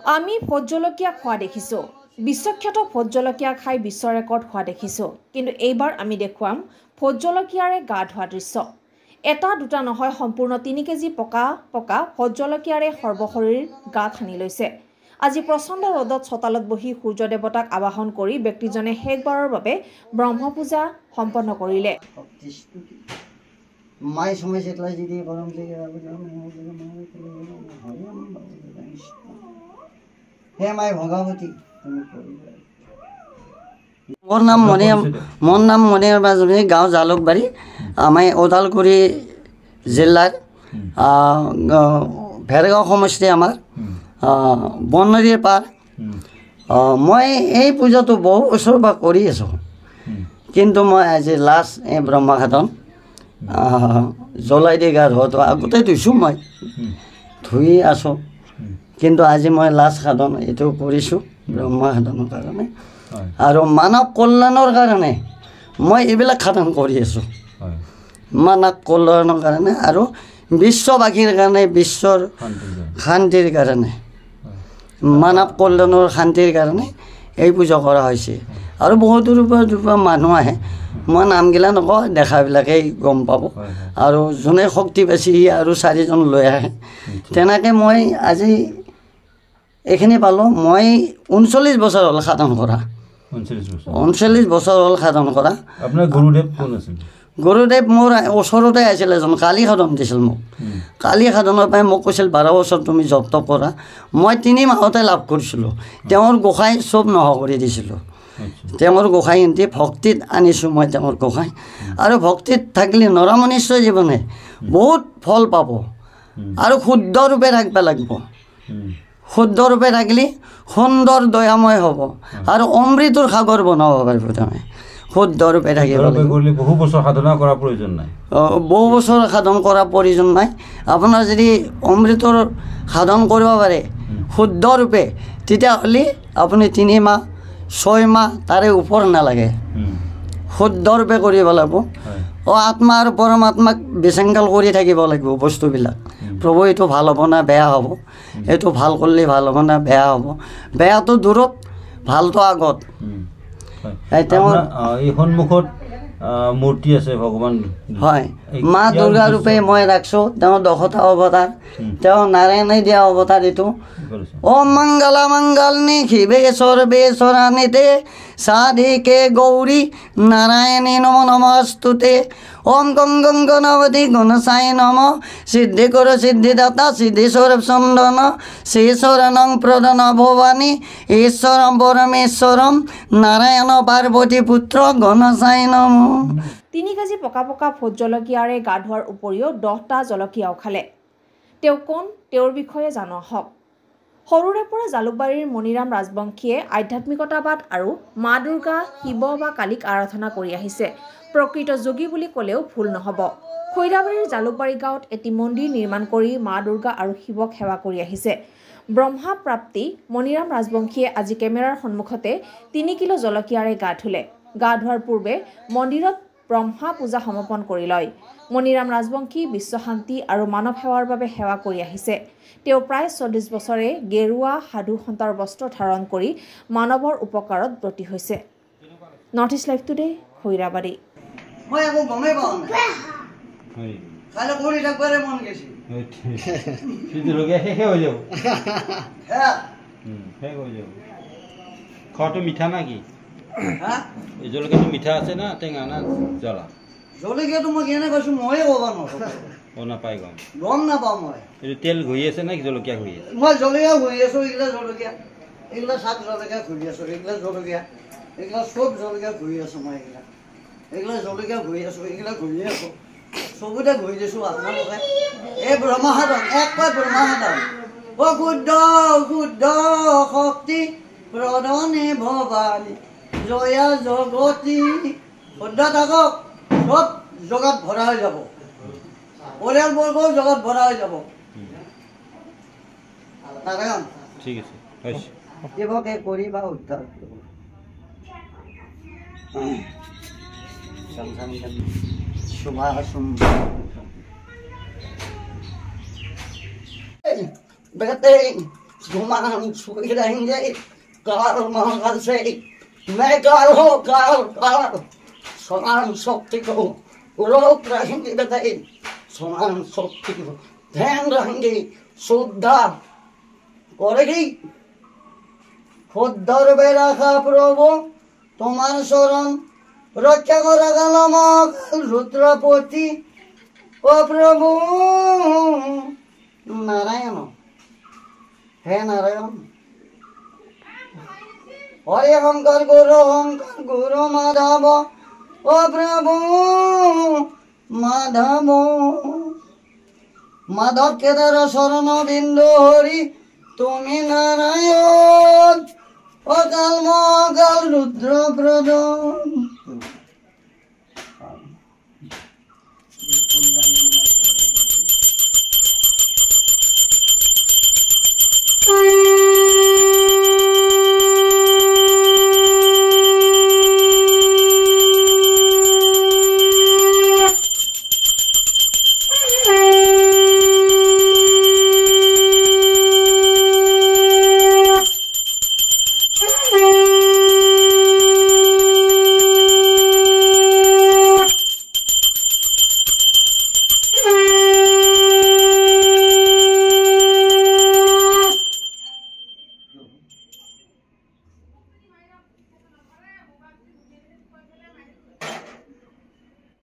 আমি ভোট জলকীয়া খোৱা দেখিছোঁ, বিশ্বখ্যাত ভোট জলকীয়া খাই বিশ্ব ৰেকৰ্ড হোৱা দেখিছোঁ। কিন্তু এইবাৰ আমি দেখুৱাম ভোট জলকীয়াৰে গা ধোৱা দৃশ্য। এটা দুটা নহয়, সম্পূৰ্ণ 3 কেজি পকা পকা ভোট জলকীয়াৰে সৰ্বশৰীৰ গাত সানি লৈছে। আজি প্ৰচণ্ড ৰ'দত চোতালত বহি সূৰ্য দেৱতাক আবাহন কৰি ব্যক্তিজনে শেষবাৰৰ বাবে ব্ৰহ্মপূজা সম্পন্ন কৰিলে। মাই সময় সেটলা যদি গৰম থেকে হে মাই ভগাবতী মোৰ নাম মনিয়াৰ বাজনী, গাঁও জালুকবাড়ি, আমি ওদালগুৰি জিলাৰ ভেৰগাঁও সমষ্টি আমাৰ বননদীৰ পাৰ। মই এই পূজাটো বহু বছৰ বা কৰি আছো, কিন্তু মই আজি লাষ্ট এই ব্ৰহ্মঘাটন জ্বলাই দি গা ধোৱাটো আগতে ধুইছোঁ, মই ধুই আছোঁ, কিন্তু আজি মই লাষ্ট সাধন এইটো কৰিছোঁ ব্ৰহ্মসাধনৰ কাৰণে আৰু মানৱ কল্যাণৰ কাৰণে মই এইবিলাক সাধন কৰি আছোঁ। মানৱ কল্যাণৰ কাৰণে আৰু বিশ্ববাসীৰ কাৰণে, বিশ্বৰ শান্তিৰ কাৰণে, মানৱ কল্যাণৰ শান্তিৰ কাৰণে এই পূজা কৰা হৈছে। আৰু বহুত দূৰৰ পৰা মানুহ আহে, মই নামগিলা নকওঁ, দেখাবিলাকেই গম পাব। আৰু যোনে শক্তি পাইছে আৰু 4জন লৈ আহে। তেনেকৈ মই আজি এইখিনি পালোঁ। মই 39 বছৰ হ'ল সাধন কৰা, 39 বছৰ হ'ল সাধন কৰা। আপোনাৰ গুৰুদেৱ কোন আছিল? গুৰুদেৱ মোৰ ওচৰতে আছিল, এজন কালী সাধন দিছিল মোক। কালী সাধনৰ পৰাই মোক কৈছিল 12 বছৰ তুমি জপ তপ কৰা। মই 3 মাহতে লাভ কৰিছিলোঁ। তেওঁৰ গোসাঁই চব নোহোৱা কৰি দিছিলোঁ। তেওঁৰ গোসাঁই এনটি ভক্তিত আনিছোঁ মই, তেওঁৰ গোসাঁই। আৰু ভক্তিত থাকিলে নৰমনুষ্য জীৱনে বহুত ফল পাব আৰু শুদ্ধৰূপে থাকিব লাগিব। শুদ্ধৰূপে থাকিলে সুন্দৰ দয়াময় হ'ব আৰু অমৃতৰ সাগৰ বনাব পাৰিব। তাৰমানে শুদ্ধৰূপে থাকিব লাগিব। বহু বছৰ সাধনা কৰাৰ প্ৰয়োজন নাই, বহু বছৰ সাধন কৰাৰ প্ৰয়োজন নাই। আপোনাৰ যদি অমৃতৰ সাধন কৰিব পাৰে শুদ্ধৰূপে, তেতিয়াহ'লে আপুনি 3 মাহ 6 মাহ তাৰে ওপৰ নালাগে, শুদ্ধৰূপে কৰিব লাগিব। আত্মা আৰু পৰমাত্মাক বিশৃংখল কৰি থাকিব লাগিব বস্তুবিলাক। প্ৰভু এইটো ভাল হ'ব না বেয়া হ'ব, এইটো ভাল কৰিলে ভাল হ'ব না বেয়া হ'ব, বেয়াটো দূৰত ভালটো আগত। তেওঁৰ এই সন্মুখত মূৰ্তি আছে ভগৱান, হয়, মা দুৰ্গা ৰূপে মই ৰাখিছোঁ। তেওঁ 10টা অৱতাৰ, তেওঁ নাৰায়ণে দিয়া অৱতাৰ এইটো। ওম মংগল মংগলনি শিৱে সৰ্বেশ্বৰানিতে সাধিকে গৌৰী নাৰায়ণী নম নমস্তুতে। ওম গং গং গণপতি গণসাই নম সিদ্ধি কর সিদ্ধিদাতা সিদ্ধেশ্বর চন্দন শ্রীশ্বরণং প্রধান ভবানী ঈশ্বরম পরমেশ্বরম নারায়ণ পার্বতী পুত্র গণসাই নম। 3 কেজি পকা পকা ভোট জলকীয়াৰে গা ধোৱাৰ উপৰিও 10টা জলকীয়াও খালে। তেওঁ কোন, তেওঁৰ বিষয়ে জানো আহক। সৰুৰে পৰা জালুকবাৰীৰ মণিৰাম ৰাজবংশীয়ে আধ্যাত্মিকতাবাদ আৰু মা দুৰ্গা, শিৱ বা কালীক আৰাধনা কৰি আহিছে। প্ৰকৃত যোগী বুলি ক'লেও ভুল নহ'ব। খৈৰাবাৰীৰ জালুকবাৰী গাঁৱত এটি মন্দিৰ নিৰ্মাণ কৰি মা দুৰ্গা আৰু শিৱক সেৱা কৰি আহিছে। ব্ৰহ্মা প্ৰাপ্তি মণিৰাম ৰাজবংশীয়ে আজি কেমেৰাৰ সন্মুখতে 3 কিলো জলকীয়াৰে গা ধুলে। গা ধোৱাৰ পূৰ্বে মন্দিৰত ব্ৰহ্মা পূজা সমাপন কৰি লয়। মণিৰাম ৰাজবংশী বিশ্ব শান্তি আৰু মানৱ সেৱাৰ বাবে সেৱা কৰি আহিছে। তেওঁ প্ৰায় 40 বছৰে গেৰুৱা সাধু সন্তৰ বস্ত্ৰ ধাৰণ কৰি মানৱৰ উপকাৰত ব্ৰতী হৈছে। North east live today, Khoirabari. মই একো গমেই পাওঁ নাই, খালি কৰি থাকিবৰে মন গৈছে। শেষে হৈ যাব, শেষ হৈ যাব। খোৱাটো মিঠা না কি? এই জলকীয়াটো মিঠা আছে না টেঙা না জ্বলা? জলকীয়াটো মই কেনে কৈছোঁ ময়ে ক'ব নোৱাৰোঁ, নাপায় গম নাপাওঁ মই। এইটো তেল ঘঁহি আছে নে জলকীয়া ঘঁহি আছে? মই জলকীয়া ঘঁহি আছোঁ, এইগিলা জলকীয়া, এইগিলা শাক জলকীয়া ঘঁহি আছোঁ, এইগিলা জলকীয়া, এইগিলা চব জলকীয়া ঘঁহি আছোঁ মই। এইগিলা জলকীয়া ঘঁহি আছোঁ, এইগিলা ঘঁহি আছোঁ, চবতে ঘঁহি দিছোঁ আপোনালোকে। এই ব্ৰহ্মসাধন, একবাৰ ব্ৰহ্মসাধন। শুদ্ধ শুদ্ধ শক্তি প্ৰধানে ভৱানী জয়া জগতী। শুদ্ধ থাকক, চব জগত ভৰা হৈ যাব, পৰিয়ালবৰ্গও জগত ভৰা হৈ যাব। নাৰায়ণ ঠিক আছে, শিৱকে কৰিবা উদ্ধাৰ। শুভাশুম বেগতে गुमान सोई रहेंगे काल महाकाल से मैं काल हो काल काल समान शक्ति को रोक रहेंगे बताइए समान शक्ति को ध्यान रहेंगे शुद्धा करेगी खुद्दर बेराखा प्रभु तुम्हार शरण रक्षा करा गल महाकाल रुद्रपति ओ प्रभु नारायण हे नारायण हरे शंकर गुरु माधव ओ प्रभु माधव माधव केदार शरण बिंदु हरि तुम्हें नारायण अकाल महाकाल रुद्र प्रदान